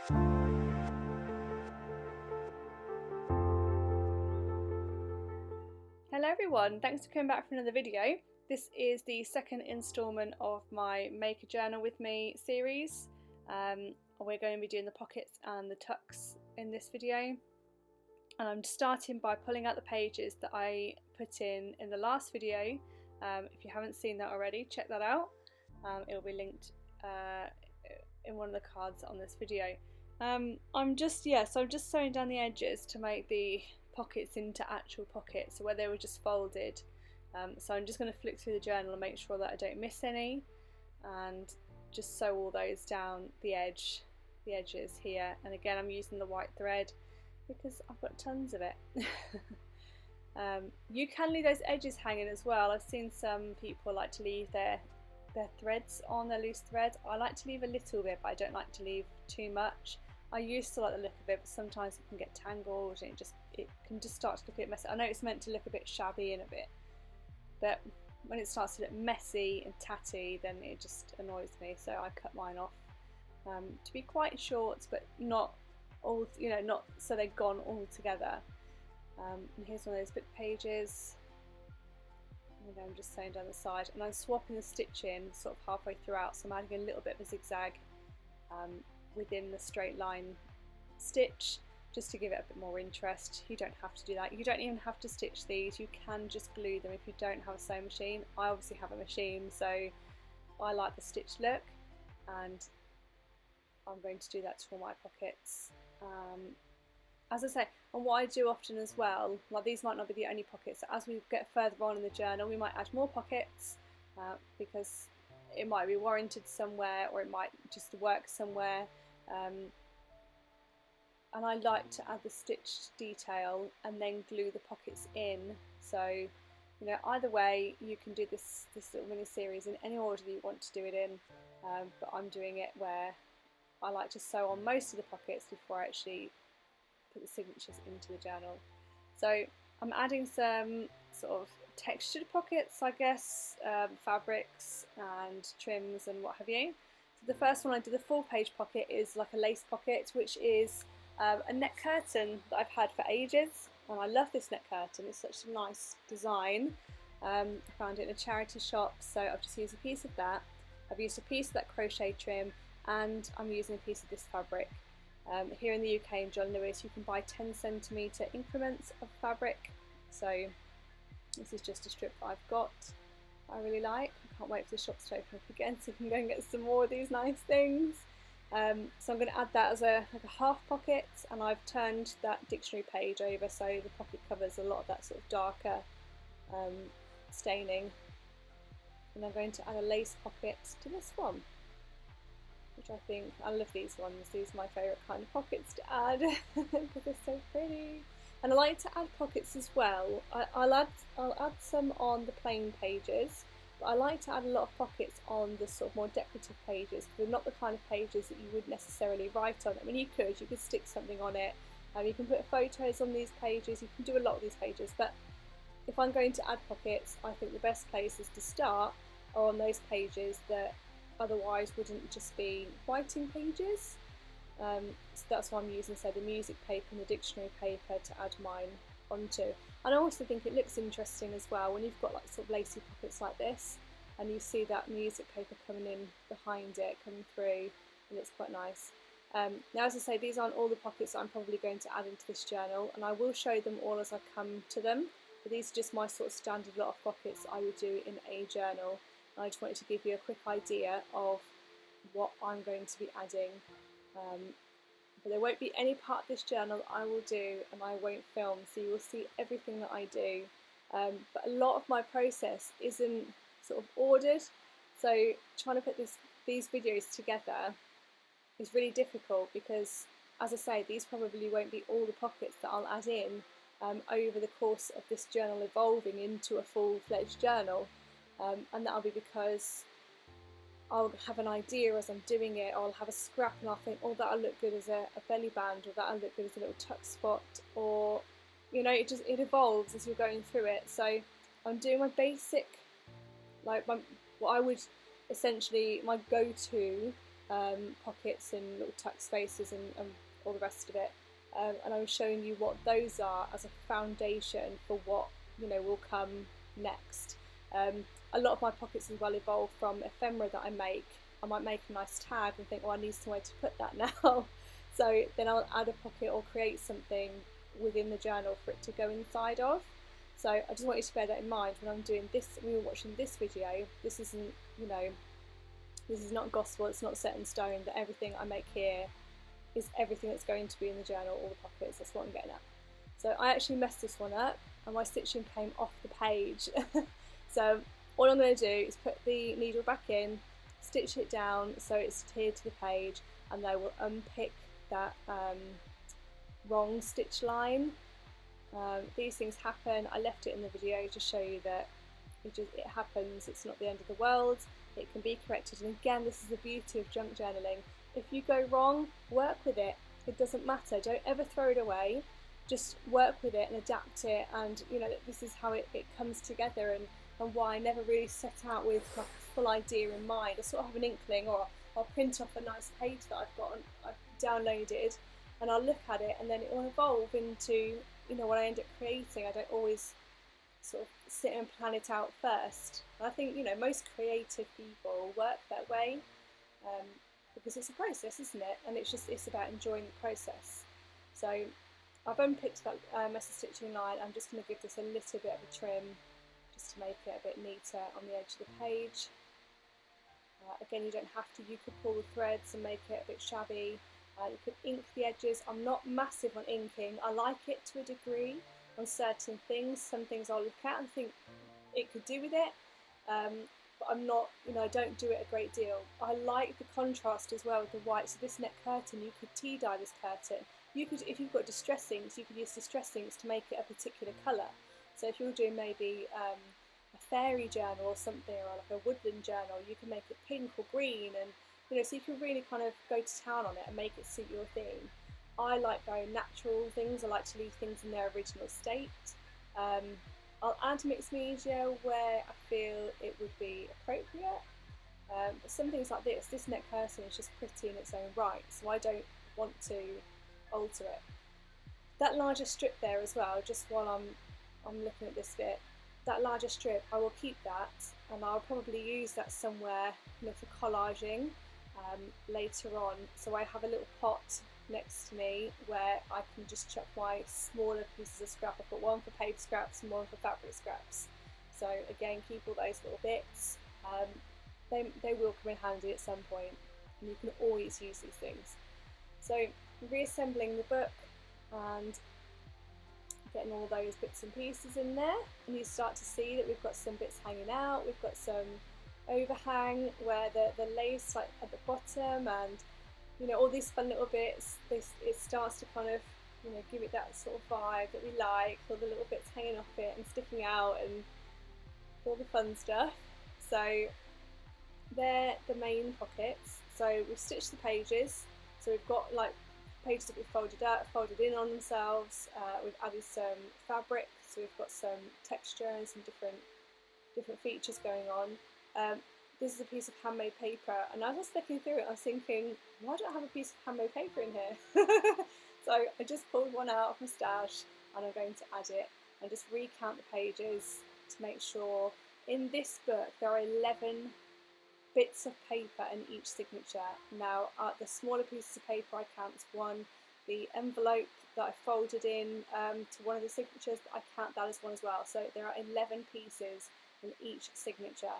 Hello everyone, thanks for coming back for another video. This is the second instalment of my Make a Journal With Me series. We're going to be doing the pockets and the tucks in this video. And I'm starting by pulling out the pages that I put in the last video. If you haven't seen that already, check that out. It'll be linked in one of the cards on this video. I'm just sewing down the edges to make the pockets into actual pockets, so where they were just folded. So I'm just going to flick through the journal and make sure that I don't miss any, and just sew all those down the edges here. And again, I'm using the white thread because I've got tons of it. You can leave those edges hanging as well. I've seen some people like to leave their threads on, their loose threads. I like to leave a little bit, but I don't like to leave too much. I used to like the look of it, but sometimes it can get tangled and it can just start to look a bit messy. I know it's meant to look a bit shabby and but when it starts to look messy and tatty, then it just annoys me. So I cut mine off to be quite short, but not all, not so they're gone all together. And here's one of those book pages. And I'm just sewing down the side, and I'm swapping the stitch in sort of halfway throughout, so I'm adding a little bit of a zigzag within the straight line stitch, just to give it a bit more interest. You don't have to do that. You don't even have to stitch these. You can just glue them if you don't have a sewing machine. I obviously have a machine, so I like the stitched look, and I'm going to do that to all my pockets. As I say, and what I do often as well, like these might not be the only pockets, so as we get further on in the journal we might add more pockets because it might be warranted somewhere, or it might just work somewhere. And I like to add the stitched detail and then glue the pockets in. So, either way, you can do this little mini series in any order that you want to do it in. But I'm doing it where I like to sew on most of the pockets before I actually put the signatures into the journal. So I'm adding some sort of textured pockets, I guess, fabrics and trims and what have you. So the first one I did, the full page pocket, is like a lace pocket, which is a net curtain that I've had for ages, and I love this net curtain. It's such a nice design. I found it in a charity shop, so I've just used a piece of that. I've used a piece of that crochet trim, and I'm using a piece of this fabric. Here in the UK in John Lewis you can buy 10cm increments of fabric, so this is just a strip that I've got I really like. I can't wait for the shops to open up again so we can go and get some more of these nice things. So I'm going to add that as like a half pocket, and I've turned that dictionary page over so the pocket covers a lot of that sort of darker staining. And I'm going to add a lace pocket to this one, which I love these ones. These are my favourite kind of pockets to add because they're so pretty. And I like to add pockets as well. I'll add some on the plain pages, but I like to add a lot of pockets on the sort of more decorative pages, because they're not the kind of pages that you would necessarily write on. I mean, you could stick something on it, you can put photos on these pages, you can do a lot of these pages, but if I'm going to add pockets, I think the best places to start are on those pages that otherwise wouldn't just be writing pages. So that's why I'm using, say, the music paper and the dictionary paper to add mine onto. And I also think it looks interesting as well when you've got like sort of lacy pockets like this, and you see that music paper coming in behind it, coming through, and it's quite nice. Now, as I say, these aren't all the pockets that I'm probably going to add into this journal, and I will show them all as I come to them, but these are just my sort of standard lot of pockets I would do in a journal. And I just wanted to give you a quick idea of what I'm going to be adding. But there won't be any part of this journal I will do and I won't film, so you will see everything that I do. But a lot of my process isn't sort of ordered, so trying to put these videos together is really difficult because, as I say, these probably won't be all the pockets that I'll add in over the course of this journal evolving into a full-fledged journal, and that'll be because I'll have an idea as I'm doing it, or I'll have a scrap and I'll think, oh, that'll look good as a belly band, or that'll look good as a little tuck spot, or it evolves as you're going through it. So I'm doing my basic, what I would essentially, my go-to pockets and little tuck spaces and all the rest of it. And I was showing you what those are as a foundation for what will come next. A lot of my pockets as well evolve from ephemera that I make. I might make a nice tag and think, oh, I need somewhere to put that now. So then I'll add a pocket or create something within the journal for it to go inside of. So I just want you to bear that in mind when I'm doing this, when you're watching this video. This isn't, this is not gospel, it's not set in stone that everything I make here is everything that's going to be in the journal, all the pockets. That's what I'm getting at. So I actually messed this one up and my stitching came off the page. So all I'm going to do is put the needle back in, stitch it down so it's adhered to the page, and I will unpick that wrong stitch line. These things happen. I left it in the video to show you that it happens. It's not the end of the world. It can be corrected. And again, this is the beauty of junk journaling. If you go wrong, work with it. It doesn't matter. Don't ever throw it away. Just work with it and adapt it. And this is how it comes together, and why I never really set out with like a full idea in mind. I sort of have an inkling, or I'll print off a nice page that I've downloaded, and I'll look at it, and then it will evolve into what I end up creating. I don't always sort of sit and plan it out first. And I think most creative people work that way, because it's a process, isn't it? And it's about enjoying the process. So I've unpicked that messy stitching line. I'm just going to give this a little bit of a trim just to make it a bit neater on the edge of the page. Again, you don't have to. You could pull the threads and make it a bit shabby. You could ink the edges. I'm not massive on inking. I like it to a degree on certain things. Some things I'll look at and think it could do with it, but I'm not, I don't do it a great deal. I like the contrast as well with the white. So this neck curtain, you could tea dye this curtain. You could, if you've got distressings, you could use distressings to make it a particular colour. So if you're doing maybe a fairy journal or something, or like a woodland journal, you can make it pink or green, and so you can really kind of go to town on it and make it suit your theme. I like very natural things. I like to leave things in their original state. I'll add mixed media where I feel it would be appropriate. But some things like this neck curtain is just pretty in its own right, so I don't want to alter it. That larger strip there as well, just while I'm looking at this bit, that larger strip, I will keep that, and I'll probably use that somewhere for collaging later on. So I have a little pot next to me where I can just chuck my smaller pieces of scrap. I've got one for paper scraps and one for fabric scraps. So again, keep all those little bits. They will come in handy at some point, and you can always use these things. So reassembling the book and getting all those bits and pieces in there, and you start to see that we've got some bits hanging out. We've got some overhang where the lace like at the bottom, and all these fun little bits. It starts to kind of give it that sort of vibe that we like, all the little bits hanging off it and sticking out and all the fun stuff. So they're the main pockets. So we've stitched the pages, so we've got like pages that we've folded in on themselves. We've added some fabric, so we've got some texture and some different features going on. This is a piece of handmade paper, and as I was looking through it, I was thinking, why do I have a piece of handmade paper in here? So I just pulled one out of my stash, and I'm going to add it and just recount the pages to make sure. In this book there are 11 bits of paper in each signature. Now the smaller pieces of paper I count as one. The envelope that I folded in to one of the signatures, I count that as one as well. So there are 11 pieces in each signature,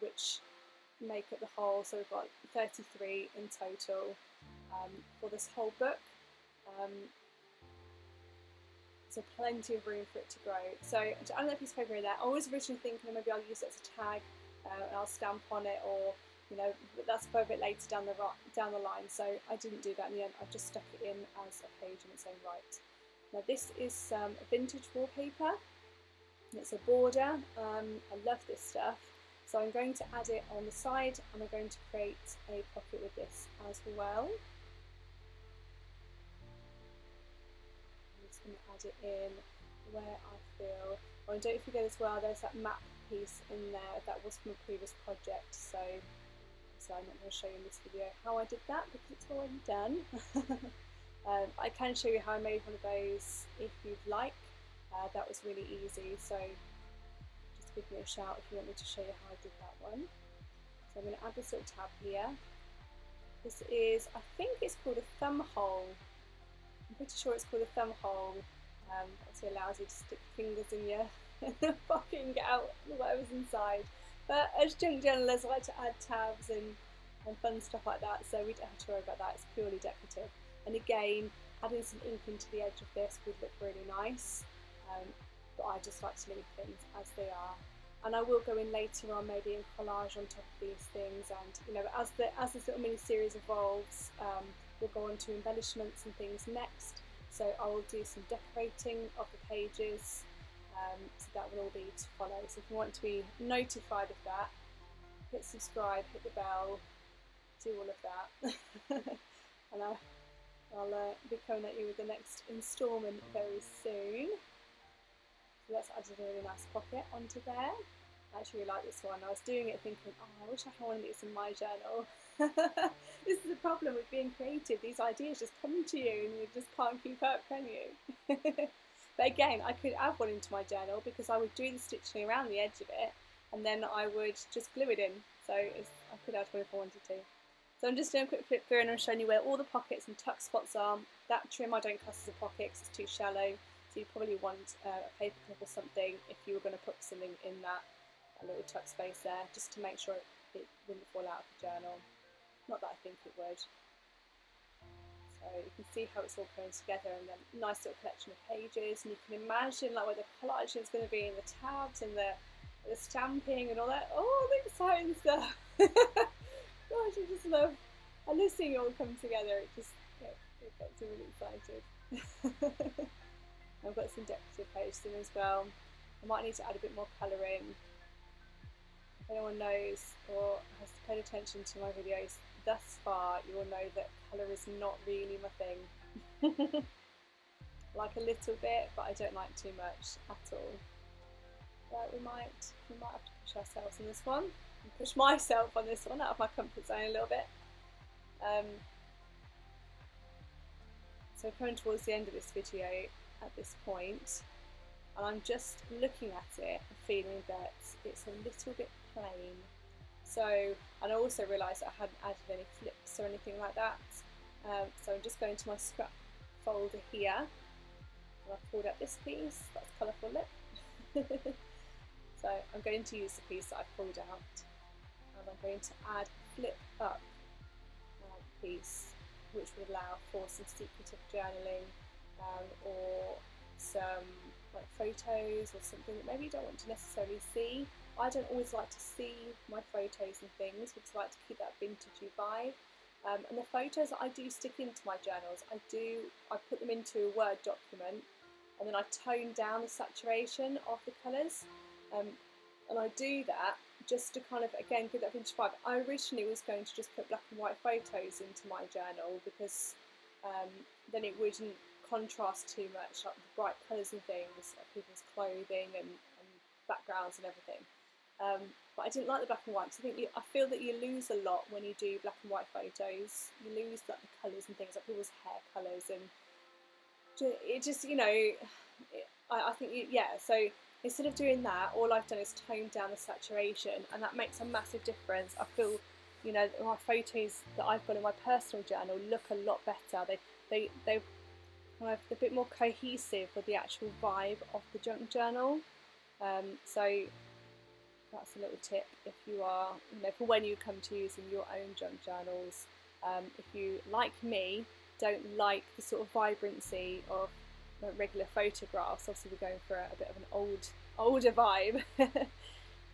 which make up the whole. So we've got 33 in total for this whole book. So plenty of room for it to grow. So to add that piece of paper in there, I was originally thinking maybe I'll use it as a tag and I'll stamp on it, or but that's for a bit later down the line. So I didn't do that in the end. I just stuck it in as a page in its own right. Now this is some vintage wallpaper. It's a border. I love this stuff. So I'm going to add it on the side, and I'm going to create a pocket with this as well. I'm just going to add it in where I feel. Oh, and don't forget as well, there's that map piece in there that was from a previous project. So so I'm not going to show you in this video how I did that because it's already done. I can show you how I made one of those if you'd like. That was really easy, so just give me a shout if you want me to show you how I did that one. So I'm going to add this little tab here. This is, I think it's called a thumb hole. I'm pretty sure it's called a thumb hole. Obviously allows you to stick fingers in your pocket and get out whatever's inside. But as junk journalists, I like to add tabs and fun stuff like that, so we don't have to worry about that. It's purely decorative. And again, adding some ink into the edge of this would look really nice. But I just like to leave things as they are. And I will go in later on, maybe in collage on top of these things. And you know, as this little mini series evolves, we'll go on to embellishments and things next. So I will do some decorating of the pages. So that will all be to follow. So if you want to be notified of that, hit subscribe, hit the bell, do all of that. And I'll be coming at you with the next instalment very soon. So that's added a really nice pocket onto there. I actually really like this one. I was doing it thinking, oh, I wish I had one of these in my journal. This is the problem with being creative. These ideas just come to you and you just can't keep up, can you? But again, I could add one into my journal because I would do the stitching around the edge of it and then I would just glue it in. So I could add one if I wanted to. So I'm just doing a quick flip through and I'm showing you where all the pockets and tuck spots are. That trim I don't class as a pocket because it's too shallow. So you probably want a paper clip or something if you were going to put something in that little tuck space there, just to make sure it wouldn't fall out of the journal. Not that I think it would. So you can see how it's all coming together, and then nice little collection of pages, and you can imagine like where the collage is going to be, and the tabs and the stamping and all that. Oh, the exciting stuff! Gosh, I love seeing it all come together. It just, yeah, it gets me really excited. I've got some decorative pages in as well. I might need to add a bit more colour in. If anyone knows or has paid attention to my videos thus far, you will know that colour is not really my thing. Like a little bit, but I don't like too much at all. But we might have to push ourselves on this one. And push myself on this one out of my comfort zone a little bit. So coming towards the end of this video at this point, and I'm just looking at it and feeling that it's a little bit plain. So, and I also realised that I hadn't added any flips or anything like that. So I'm just going to my scrap folder here, and I've pulled out this piece, that's colourful lip. So I'm going to use the piece that I've pulled out, and I'm going to add a flip up piece, which would allow for some secretive journaling or some like photos or something that maybe you don't want to necessarily see. I don't always like to see my photos and things because I like to keep that vintagey vibe. And the photos that I do stick into my journals, I put them into a Word document and then I tone down the saturation of the colours. And I do that just to kind of, again, give that vintage vibe. I originally was going to just put black and white photos into my journal because then it wouldn't contrast too much, like the bright colours and things of people's clothing and backgrounds and everything. But I didn't like the black and white because I feel that you lose a lot when you do black and white photos. You lose like the colours and things, like people's hair colours, and it just, you know, I think, yeah, so instead of doing that, all I've done is toned down the saturation, and that makes a massive difference. I feel, you know, my photos that I've got in my personal journal look a lot better. They're kind of a bit more cohesive with the actual vibe of the junk journal. So that's a little tip if you are, you know, for when you come to using your own junk journals. If you, like me, don't like the sort of vibrancy of regular photographs, obviously we're going for a bit of an older vibe.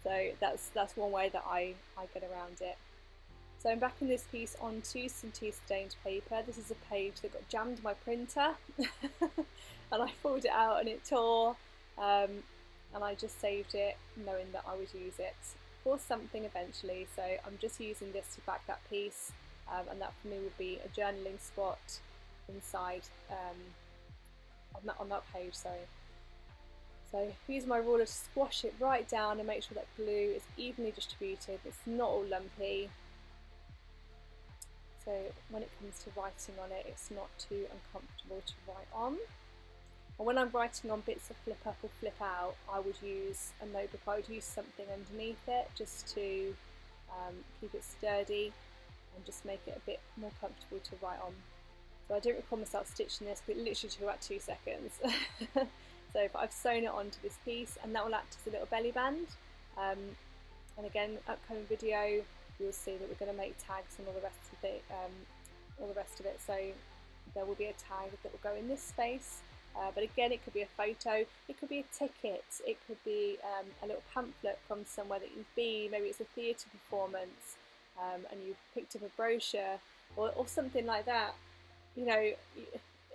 So that's one way that I get around it. So I'm backing this piece onto some tea stained paper. This is a page that got jammed in my printer and I pulled it out and it tore, and I just saved it knowing that I would use it for something eventually. So I'm just using this to back that piece, and that for me would be a journaling spot inside on that page, sorry. So use my ruler to squash it right down and make sure that glue is evenly distributed, it's not all lumpy. so when it comes to writing on it, it's not too uncomfortable to write on. And when I'm writing on bits of flip up or flip out, I would use a notebook. I would use something underneath it just to keep it sturdy and just make it a bit more comfortable to write on. So I don't recall myself stitching this, but it literally took about 2 seconds. So but I've sewn it onto this piece, and that will act as a little belly band. And again, upcoming video, you'll see that we're going to make tags and all the rest of it. So there will be a tag that will go in this space. But again, it could be a photo, it could be a ticket, it could be a little pamphlet from somewhere that you've been. Maybe it's a theatre performance, and you've picked up a brochure or something like that. You know,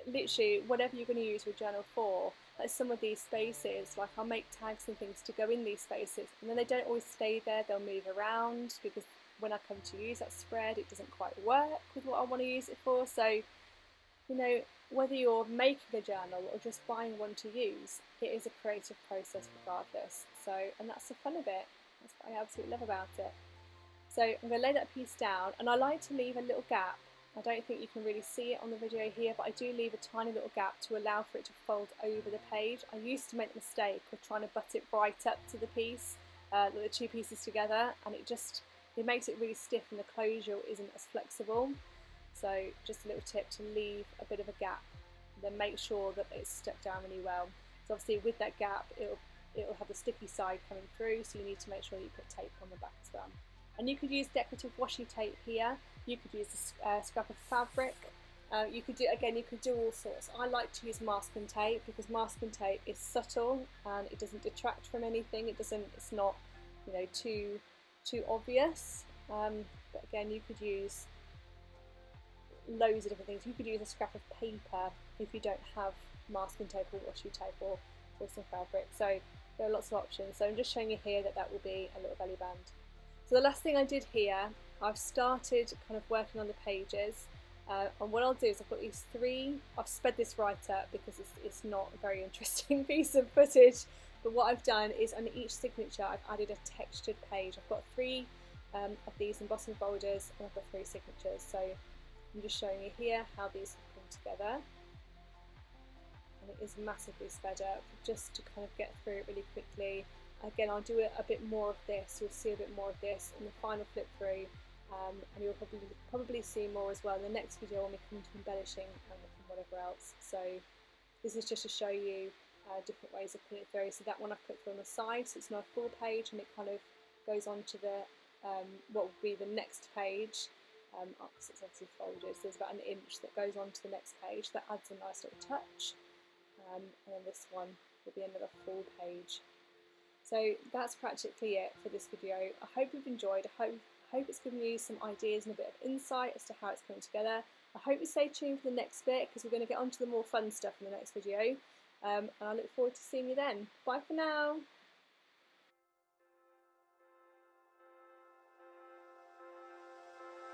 literally whatever you're going to use your journal for. Like some of these spaces, like I'll make tags and things to go in these spaces, and then they don't always stay there, they'll move around because when I come to use that spread, it doesn't quite work with what I want to use it for. So, you know, whether you're making a journal or just buying one to use, it is a creative process regardless. So, and that's the fun of it. That's what I absolutely love about it. So I'm going to lay that piece down, and I like to leave a little gap. I don't think you can really see it on the video here, but I do leave a tiny little gap to allow for it to fold over the page. I used to make the mistake of trying to butt it right up to the piece, the two pieces together, and it makes it really stiff and the closure isn't as flexible. So just a little tip to leave a bit of a gap, then make sure that it's stuck down really well. So obviously with that gap, it'll have the sticky side coming through, so you need to make sure you put tape on the back as well. And you could use decorative washi tape here. You could use a scrap of fabric. You could do all sorts. I like to use masking tape because masking tape is subtle and it doesn't detract from anything. It's not, you know, too obvious. But again, you could use loads of different things. You could use a scrap of paper if you don't have masking tape or washi tape or some fabric. So there are lots of options. So I'm just showing you here that will be a little belly band. So the last thing I did here, I've started kind of working on the pages, and what I'll do is I've got these 3, I've sped this right up because it's not a very interesting piece of footage, but what I've done is on each signature I've added a textured page. I've got 3 of these embossing folders, and I've got 3 signatures, so I'm just showing you here how these have come together, and it is massively sped up just to kind of get through it really quickly. Again, I'll do a bit more of this, you'll see a bit more of this in the final flip through, and you'll probably see more as well in the next video when we come to embellishing and whatever else. So this is just to show you different ways of putting it through. So that one I've put through on the side, so it's not a full page, and it kind of goes on to the what will be the next page, because it's obviously folded, so there's about 1 inch that goes on to the next page. That adds a nice little touch, and then this one will be another full page. So that's practically it for this video. I hope you've enjoyed. I hope it's given you some ideas and a bit of insight as to how it's coming together. I hope you stay tuned for the next bit because we're going to get on to the more fun stuff in the next video. And I look forward to seeing you then. Bye for now.